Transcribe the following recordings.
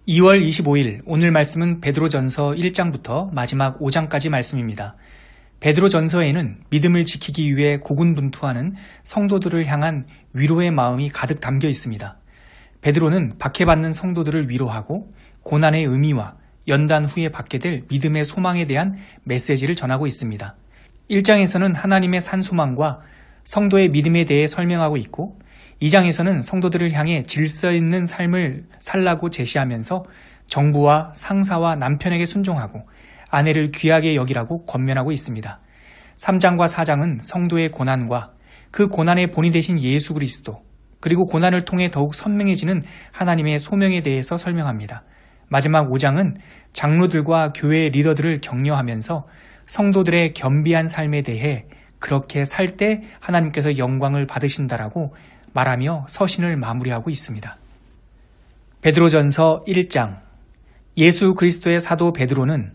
2월 25일 오늘 말씀은 베드로전서 1장부터 마지막 5장까지 말씀입니다. 베드로전서에는 믿음을 지키기 위해 고군분투하는 성도들을 향한 위로의 마음이 가득 담겨 있습니다. 베드로는 박해받는 성도들을 위로하고 고난의 의미와 연단 후에 받게 될 믿음의 소망에 대한 메시지를 전하고 있습니다. 1장에서는 하나님의 산 소망과 성도의 믿음에 대해 설명하고 있고 2장에서는 성도들을 향해 질서 있는 삶을 살라고 제시하면서 정부와 상사와 남편에게 순종하고 아내를 귀하게 여기라고 권면하고 있습니다. 3장과 4장은 성도의 고난과 그 고난의 본이 되신 예수 그리스도 그리고 고난을 통해 더욱 선명해지는 하나님의 소명에 대해서 설명합니다. 마지막 5장은 장로들과 교회의 리더들을 격려하면서 성도들의 겸비한 삶에 대해 그렇게 살 때 하나님께서 영광을 받으신다라고 말하며 서신을 마무리하고 있습니다. 베드로전서 1장 예수 그리스도의 사도 베드로는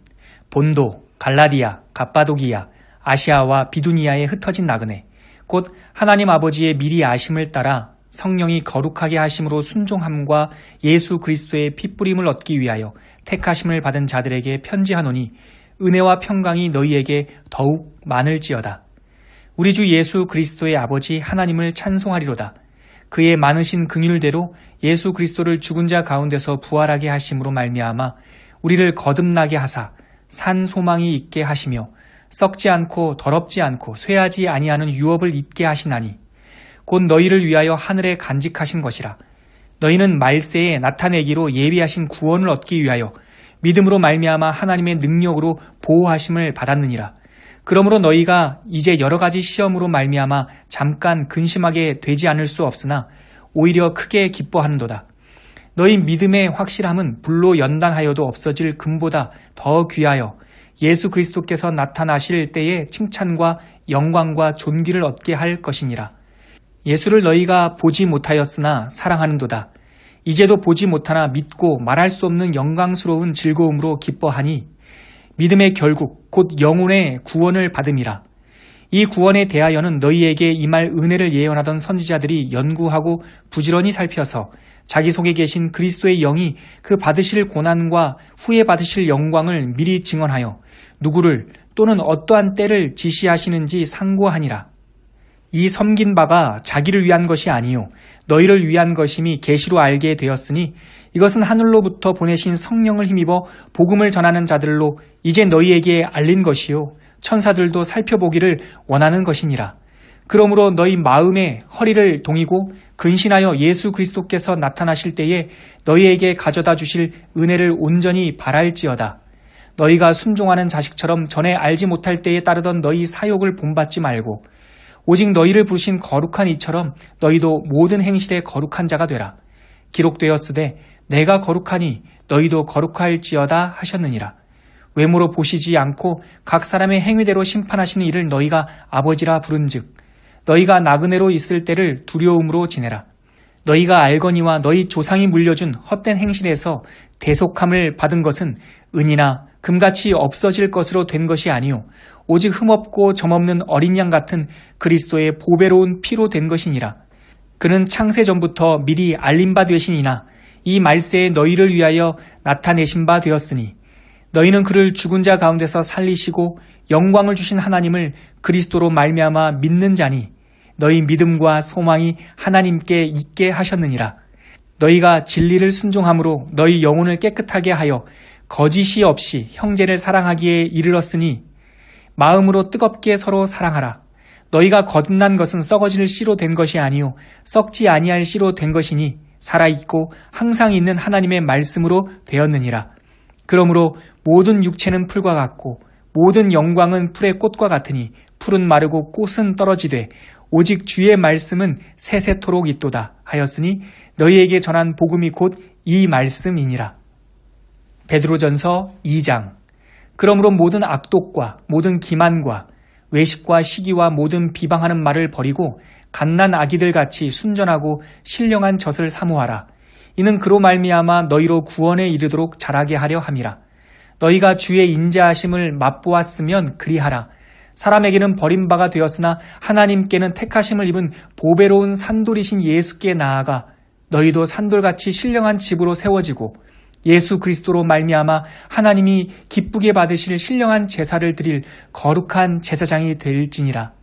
본도, 갈라디아, 갑바도기아, 아시아와 비두니아에 흩어진 나그네 곧 하나님 아버지의 미리 아심을 따라 성령이 거룩하게 하심으로 순종함과 예수 그리스도의 핏부림을 얻기 위하여 택하심을 받은 자들에게 편지하노니 은혜와 평강이 너희에게 더욱 많을지어다. 우리 주 예수 그리스도의 아버지 하나님을 찬송하리로다. 그의 많으신 긍휼대로 예수 그리스도를 죽은 자 가운데서 부활하게 하심으로 말미암아 우리를 거듭나게 하사 산 소망이 있게 하시며 썩지 않고 더럽지 않고 쇠하지 아니하는 유업을 잊게 하시나니 곧 너희를 위하여 하늘에 간직하신 것이라. 너희는 말세에 나타내기로 예비하신 구원을 얻기 위하여 믿음으로 말미암아 하나님의 능력으로 보호하심을 받았느니라. 그러므로 너희가 이제 여러 가지 시험으로 말미암아 잠깐 근심하게 되지 않을 수 없으나 오히려 크게 기뻐하는도다. 너희 믿음의 확실함은 불로 연단하여도 없어질 금보다 더 귀하여 예수 그리스도께서 나타나실 때에 칭찬과 영광과 존귀를 얻게 할 것이니라. 예수를 너희가 보지 못하였으나 사랑하는도다. 이제도 보지 못하나 믿고 말할 수 없는 영광스러운 즐거움으로 기뻐하니 믿음의 결국 곧 영혼의 구원을 받음이라. 이 구원에 대하여는 너희에게 임할 은혜를 예언하던 선지자들이 연구하고 부지런히 살펴서 자기 속에 계신 그리스도의 영이 그 받으실 고난과 후에 받으실 영광을 미리 증언하여 누구를 또는 어떠한 때를 지시하시는지 상고하니라. 이 섬긴 바가 자기를 위한 것이 아니요 너희를 위한 것임이 계시로 알게 되었으니 이것은 하늘로부터 보내신 성령을 힘입어 복음을 전하는 자들로 이제 너희에게 알린 것이요 천사들도 살펴보기를 원하는 것이니라. 그러므로 너희 마음에 허리를 동이고 근신하여 예수 그리스도께서 나타나실 때에 너희에게 가져다 주실 은혜를 온전히 바랄지어다. 너희가 순종하는 자식처럼 전에 알지 못할 때에 따르던 너희 사욕을 본받지 말고 오직 너희를 부르신 거룩한 이처럼 너희도 모든 행실에 거룩한 자가 되라. 기록되었으되 내가 거룩하니 너희도 거룩할지어다 하셨느니라. 외모로 보시지 않고 각 사람의 행위대로 심판하시는 이를 너희가 아버지라 부른즉 너희가 나그네로 있을 때를 두려움으로 지내라. 너희가 알거니와 너희 조상이 물려준 헛된 행실에서 대속함을 받은 것은 은이나 금같이 없어질 것으로 된 것이 아니요 오직 흠없고 점없는 어린 양 같은 그리스도의 보배로운 피로 된 것이니라. 그는 창세 전부터 미리 알린 바 되시니나 이 말세에 너희를 위하여 나타내신 바 되었으니 너희는 그를 죽은 자 가운데서 살리시고 영광을 주신 하나님을 그리스도로 말미암아 믿는 자니 너희 믿음과 소망이 하나님께 있게 하셨느니라. 너희가 진리를 순종함으로 너희 영혼을 깨끗하게 하여 거짓이 없이 형제를 사랑하기에 이르렀으니 마음으로 뜨겁게 서로 사랑하라. 너희가 거듭난 것은 썩어질 씨로 된 것이 아니요 썩지 아니할 씨로 된 것이니 살아있고 항상 있는 하나님의 말씀으로 되었느니라. 그러므로 모든 육체는 풀과 같고 모든 영광은 풀의 꽃과 같으니 풀은 마르고 꽃은 떨어지되 오직 주의 말씀은 세세토록 있도다 하였으니 너희에게 전한 복음이 곧 이 말씀이니라. 베드로전서 2장 그러므로 모든 악독과 모든 기만과 외식과 시기와 모든 비방하는 말을 버리고 갓난 아기들 같이 순전하고 신령한 젖을 사모하라. 이는 그로 말미암아 너희로 구원에 이르도록 자라게 하려 함이라. 너희가 주의 인자하심을 맛보았으면 그리하라. 사람에게는 버림바가 되었으나 하나님께는 택하심을 입은 보배로운 산돌이신 예수께 나아가 너희도 산돌같이 신령한 집으로 세워지고 예수 그리스도로 말미암아 하나님이 기쁘게 받으실 신령한 제사를 드릴 거룩한 제사장이 될지니라.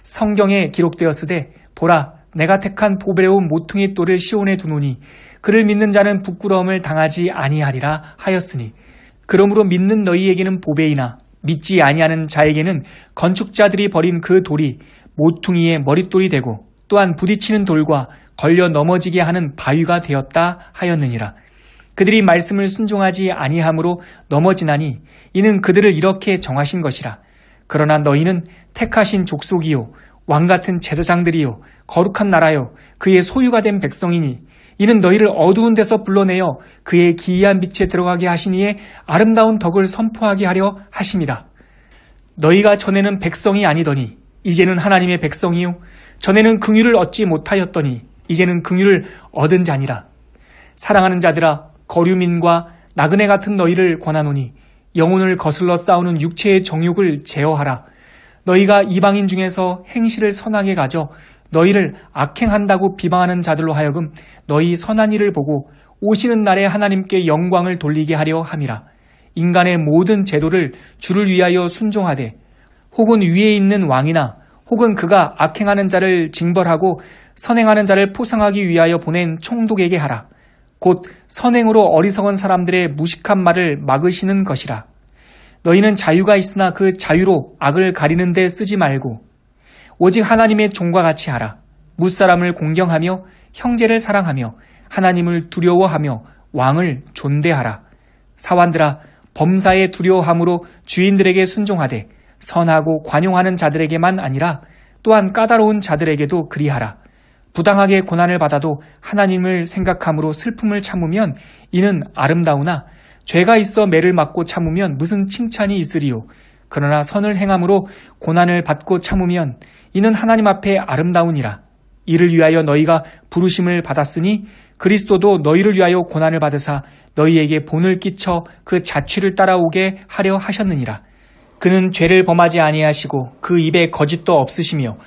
성경에 기록되었으되 보라 내가 택한 보배로운 모퉁이 돌을 시온에 두노니 그를 믿는 자는 부끄러움을 당하지 아니하리라 하였으니 그러므로 믿는 너희에게는 보배이나 믿지 아니하는 자에게는 건축자들이 버린 그 돌이 모퉁이의 머릿돌이 되고 또한 부딪히는 돌과 걸려 넘어지게 하는 바위가 되었다 하였느니라. 그들이 말씀을 순종하지 아니함으로 넘어지나니 이는 그들을 이렇게 정하신 것이라. 그러나 너희는 택하신 족속이요 왕같은 제사장들이요 거룩한 나라요 그의 소유가 된 백성이니 이는 너희를 어두운 데서 불러내어 그의 기이한 빛에 들어가게 하시니에 아름다운 덕을 선포하게 하려 하심이라. 너희가 전에는 백성이 아니더니 이제는 하나님의 백성이요 전에는 긍휼을 얻지 못하였더니 이제는 긍휼을 얻은 자니라. 사랑하는 자들아 거류민과 나그네 같은 너희를 권하노니 영혼을 거슬러 싸우는 육체의 정욕을 제어하라. 너희가 이방인 중에서 행실을 선하게 가져 너희를 악행한다고 비방하는 자들로 하여금 너희 선한 일을 보고 오시는 날에 하나님께 영광을 돌리게 하려 함이라. 인간의 모든 제도를 주를 위하여 순종하되 혹은 위에 있는 왕이나 혹은 그가 악행하는 자를 징벌하고 선행하는 자를 포상하기 위하여 보낸 총독에게 하라. 곧 선행으로 어리석은 사람들의 무식한 말을 막으시는 것이라. 너희는 자유가 있으나 그 자유로 악을 가리는 데 쓰지 말고 오직 하나님의 종과 같이 하라. 무사람을 공경하며 형제를 사랑하며 하나님을 두려워하며 왕을 존대하라. 사환들아 범사에 두려워함으로 주인들에게 순종하되 선하고 관용하는 자들에게만 아니라 또한 까다로운 자들에게도 그리하라. 부당하게 고난을 받아도 하나님을 생각함으로 슬픔을 참으면 이는 아름다우나 죄가 있어 매를 맞고 참으면 무슨 칭찬이 있으리요. 그러나 선을 행함으로 고난을 받고 참으면 이는 하나님 앞에 아름다우니라. 이를 위하여 너희가 부르심을 받았으니 그리스도도 너희를 위하여 고난을 받으사 너희에게 본을 끼쳐 그 자취를 따라오게 하려 하셨느니라. 그는 죄를 범하지 아니하시고 그 입에 거짓도 없으시며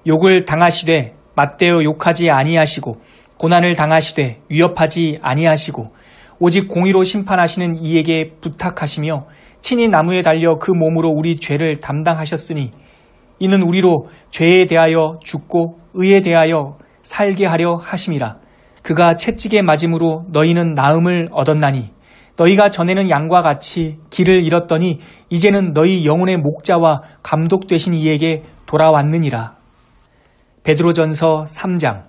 욕을 당하시되 맞대어 욕하지 아니하시고 고난을 당하시되 위협하지 아니하시고 오직 공의로 심판하시는 이에게 부탁하시며 친히 나무에 달려 그 몸으로 우리 죄를 담당하셨으니 이는 우리로 죄에 대하여 죽고 의에 대하여 살게 하려 하심이라. 그가 채찍에 맞음으로 너희는 나음을 얻었나니 너희가 전에는 양과 같이 길을 잃었더니 이제는 너희 영혼의 목자와 감독 되신 이에게 돌아왔느니라. 베드로전서 3장.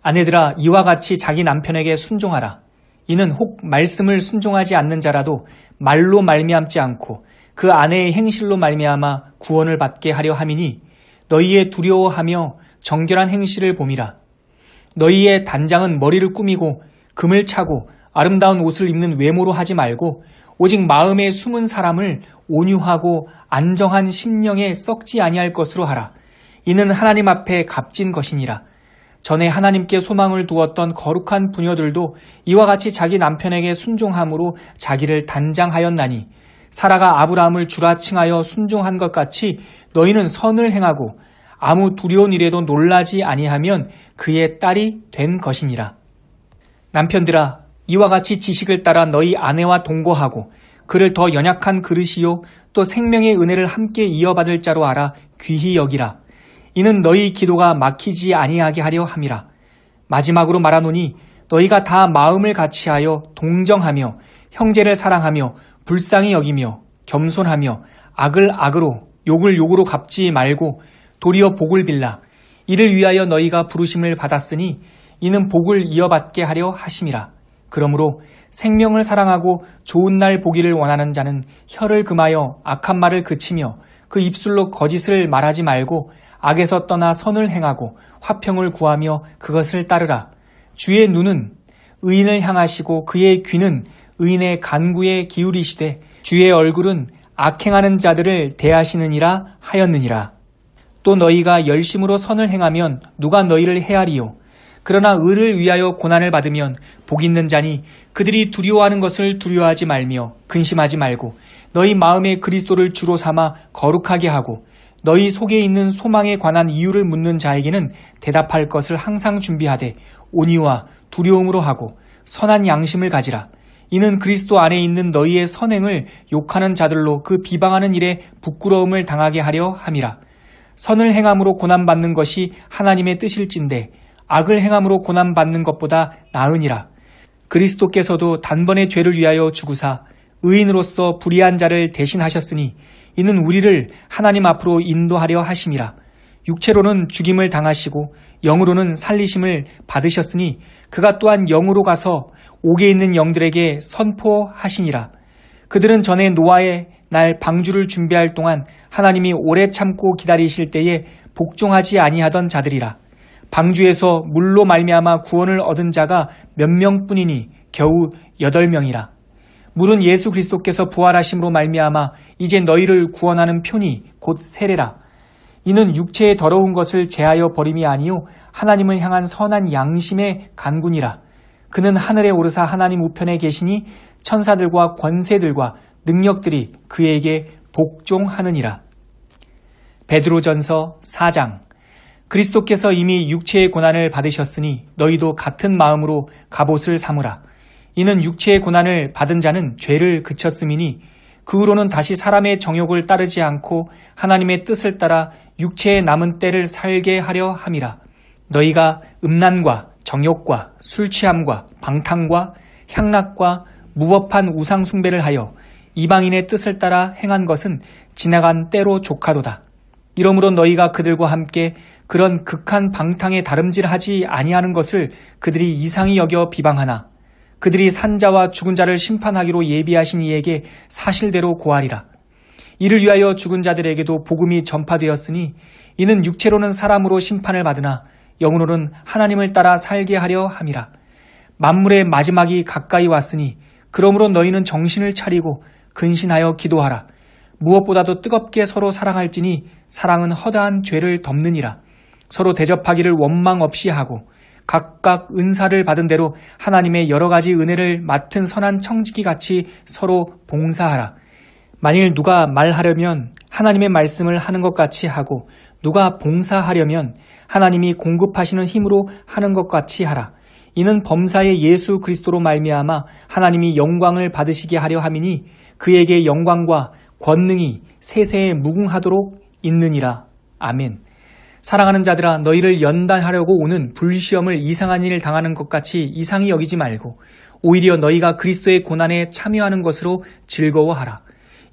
아내들아 이와 같이 자기 남편에게 순종하라. 이는 혹 말씀을 순종하지 않는 자라도 말로 말미암지 않고 그 아내의 행실로 말미암아 구원을 받게 하려 함이니 너희의 두려워하며 정결한 행실을 봄이라. 너희의 단장은 머리를 꾸미고 금을 차고 아름다운 옷을 입는 외모로 하지 말고 오직 마음에 숨은 사람을 온유하고 안정한 심령에 썩지 아니할 것으로 하라. 이는 하나님 앞에 값진 것이니라. 전에 하나님께 소망을 두었던 거룩한 부녀들도 이와 같이 자기 남편에게 순종함으로 자기를 단장하였나니 사라가 아브라함을 주라 칭하여 순종한 것 같이 너희는 선을 행하고 아무 두려운 일에도 놀라지 아니하면 그의 딸이 된 것이니라. 남편들아 이와 같이 지식을 따라 너희 아내와 동거하고 그를 더 연약한 그릇이요 또 생명의 은혜를 함께 이어받을 자로 알아 귀히 여기라. 이는 너희 기도가 막히지 아니하게 하려 함이라. 마지막으로 말하노니 너희가 다 마음을 같이하여 동정하며 형제를 사랑하며 불쌍히 여기며 겸손하며 악을 악으로 욕을 욕으로 갚지 말고 도리어 복을 빌라. 이를 위하여 너희가 부르심을 받았으니 이는 복을 이어받게 하려 하심이라. 그러므로 생명을 사랑하고 좋은 날 보기를 원하는 자는 혀를 금하여 악한 말을 그치며 그 입술로 거짓을 말하지 말고 악에서 떠나 선을 행하고 화평을 구하며 그것을 따르라. 주의 눈은 의인을 향하시고 그의 귀는 의인의 간구에 기울이시되 주의 얼굴은 악행하는 자들을 대하시느니라 하였느니라. 또 너희가 열심으로 선을 행하면 누가 너희를 헤아리요. 그러나 의를 위하여 고난을 받으면 복 있는 자니 그들이 두려워하는 것을 두려워하지 말며 근심하지 말고 너희 마음에 그리스도를 주로 삼아 거룩하게 하고 너희 속에 있는 소망에 관한 이유를 묻는 자에게는 대답할 것을 항상 준비하되 온유와 두려움으로 하고 선한 양심을 가지라. 이는 그리스도 안에 있는 너희의 선행을 욕하는 자들로 그 비방하는 일에 부끄러움을 당하게 하려 함이라. 선을 행함으로 고난받는 것이 하나님의 뜻일진데 악을 행함으로 고난받는 것보다 나으니라. 그리스도께서도 단번에 죄를 위하여 죽으사 의인으로서 불의한 자를 대신하셨으니 이는 우리를 하나님 앞으로 인도하려 하심이라. 육체로는 죽임을 당하시고 영으로는 살리심을 받으셨으니 그가 또한 영으로 가서 옥에 있는 영들에게 선포하시니라. 그들은 전에 노아의 날 방주를 준비할 동안 하나님이 오래 참고 기다리실 때에 복종하지 아니하던 자들이라. 방주에서 물로 말미암아 구원을 얻은 자가 몇 명뿐이니 겨우 8명이라. 물은 예수 그리스도께서 부활하심으로 말미암아 이제 너희를 구원하는 표니 곧 세례라. 이는 육체의 더러운 것을 제하여 버림이 아니요 하나님을 향한 선한 양심의 간군이라. 그는 하늘에 오르사 하나님 우편에 계시니 천사들과 권세들과 능력들이 그에게 복종하느니라. 베드로전서 4장. 그리스도께서 이미 육체의 고난을 받으셨으니 너희도 같은 마음으로 갑옷을 삼으라. 이는 육체의 고난을 받은 자는 죄를 그쳤음이니 그 후로는 다시 사람의 정욕을 따르지 않고 하나님의 뜻을 따라 육체의 남은 때를 살게 하려 함이라. 너희가 음란과 정욕과 술 취함과 방탕과 향락과 무법한 우상 숭배를 하여 이방인의 뜻을 따라 행한 것은 지나간 때로 조카도다. 이러므로 너희가 그들과 함께 그런 극한 방탕에 다름질하지 아니하는 것을 그들이 이상히 여겨 비방하나 그들이 산자와 죽은 자를 심판하기로 예비하신 이에게 사실대로 고하리라. 이를 위하여 죽은 자들에게도 복음이 전파되었으니 이는 육체로는 사람으로 심판을 받으나 영으로는 하나님을 따라 살게 하려 함이라. 만물의 마지막이 가까이 왔으니 그러므로 너희는 정신을 차리고 근신하여 기도하라. 무엇보다도 뜨겁게 서로 사랑할지니 사랑은 허다한 죄를 덮느니라. 서로 대접하기를 원망 없이 하고 각각 은사를 받은 대로 하나님의 여러 가지 은혜를 맡은 선한 청지기 같이 서로 봉사하라. 만일 누가 말하려면 하나님의 말씀을 하는 것 같이 하고 누가 봉사하려면 하나님이 공급하시는 힘으로 하는 것 같이 하라. 이는 범사의 예수 그리스도로 말미암아 하나님이 영광을 받으시게 하려 함이니 그에게 영광과 권능이 세세에 무궁하도록 있느니라. 아멘. 사랑하는 자들아, 너희를 연단하려고 오는 불시험을 이상한 일 당하는 것 같이 이상히 여기지 말고 오히려 너희가 그리스도의 고난에 참여하는 것으로 즐거워하라.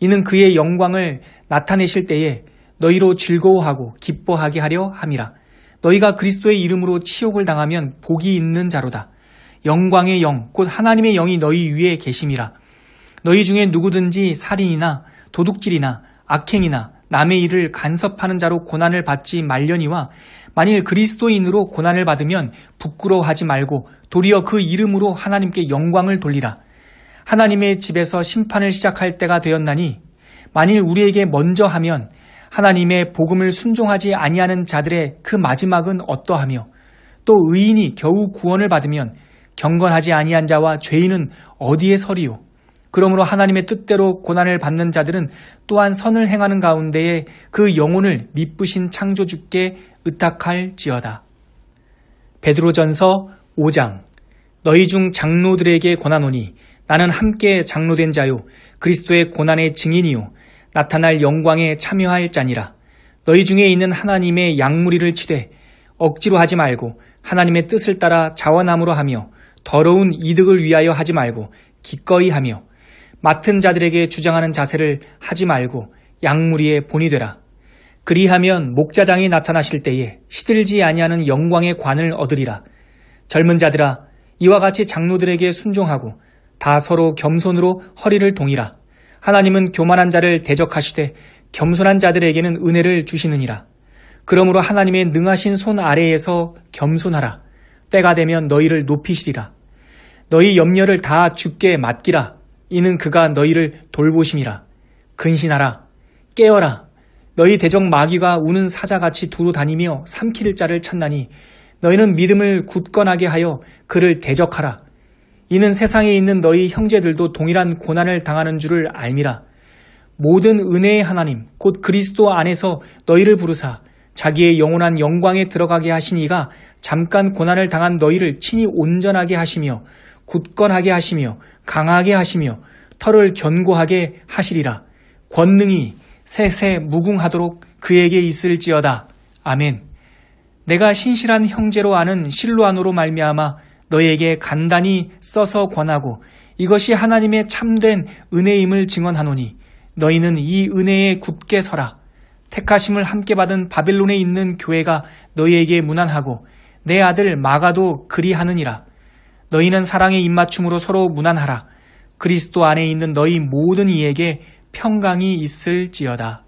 이는 그의 영광을 나타내실 때에 너희로 즐거워하고 기뻐하게 하려 함이라. 너희가 그리스도의 이름으로 치욕을 당하면 복이 있는 자로다. 영광의 영, 곧 하나님의 영이 너희 위에 계심이라. 너희 중에 누구든지 살인이나 도둑질이나 악행이나 남의 일을 간섭하는 자로 고난을 받지 말려니와 만일 그리스도인으로 고난을 받으면 부끄러워하지 말고 도리어 그 이름으로 하나님께 영광을 돌리라. 하나님의 집에서 심판을 시작할 때가 되었나니 만일 우리에게 먼저 하면 하나님의 복음을 순종하지 아니하는 자들의 그 마지막은 어떠하며 또 의인이 겨우 구원을 받으면 경건하지 아니한 자와 죄인은 어디에 서리요. 그러므로 하나님의 뜻대로 고난을 받는 자들은 또한 선을 행하는 가운데에 그 영혼을 미쁘신 창조주께 의탁할지어다. 베드로전서 5장. 너희 중 장로들에게 권하노니 나는 함께 장로된 자요 그리스도의 고난의 증인이요 나타날 영광에 참여할 자니라. 너희 중에 있는 하나님의 양무리를 치되 억지로 하지 말고 하나님의 뜻을 따라 자원함으로 하며 더러운 이득을 위하여 하지 말고 기꺼이 하며 맡은 자들에게 주장하는 자세를 하지 말고 양무리의 본이 되라. 그리하면 목자장이 나타나실 때에 시들지 아니하는 영광의 관을 얻으리라. 젊은 자들아, 이와 같이 장로들에게 순종하고 다 서로 겸손으로 허리를 동이라. 하나님은 교만한 자를 대적하시되 겸손한 자들에게는 은혜를 주시느니라. 그러므로 하나님의 능하신 손 아래에서 겸손하라. 때가 되면 너희를 높이시리라. 너희 염려를 다 주께 맡기라. 이는 그가 너희를 돌보심이라. 근신하라. 깨어라. 너희 대적 마귀가 우는 사자같이 두루 다니며 삼킬 자를 찾나니 너희는 믿음을 굳건하게 하여 그를 대적하라. 이는 세상에 있는 너희 형제들도 동일한 고난을 당하는 줄을 알미라. 모든 은혜의 하나님 곧 그리스도 안에서 너희를 부르사 자기의 영원한 영광에 들어가게 하신 이가 잠깐 고난을 당한 너희를 친히 온전하게 하시며 굳건하게 하시며 강하게 하시며 털을 견고하게 하시리라. 권능이 세세 무궁하도록 그에게 있을지어다. 아멘. 내가 신실한 형제로 아는 실로아노로 말미암아 너에게 간단히 써서 권하고 이것이 하나님의 참된 은혜임을 증언하노니 너희는 이 은혜에 굳게 서라. 택하심을 함께 받은 바벨론에 있는 교회가 너희에게 무난하고 내 아들 마가도 그리하느니라. 너희는 사랑의 입맞춤으로 서로 무난하라. 그리스도 안에 있는 너희 모든 이에게 평강이 있을지어다.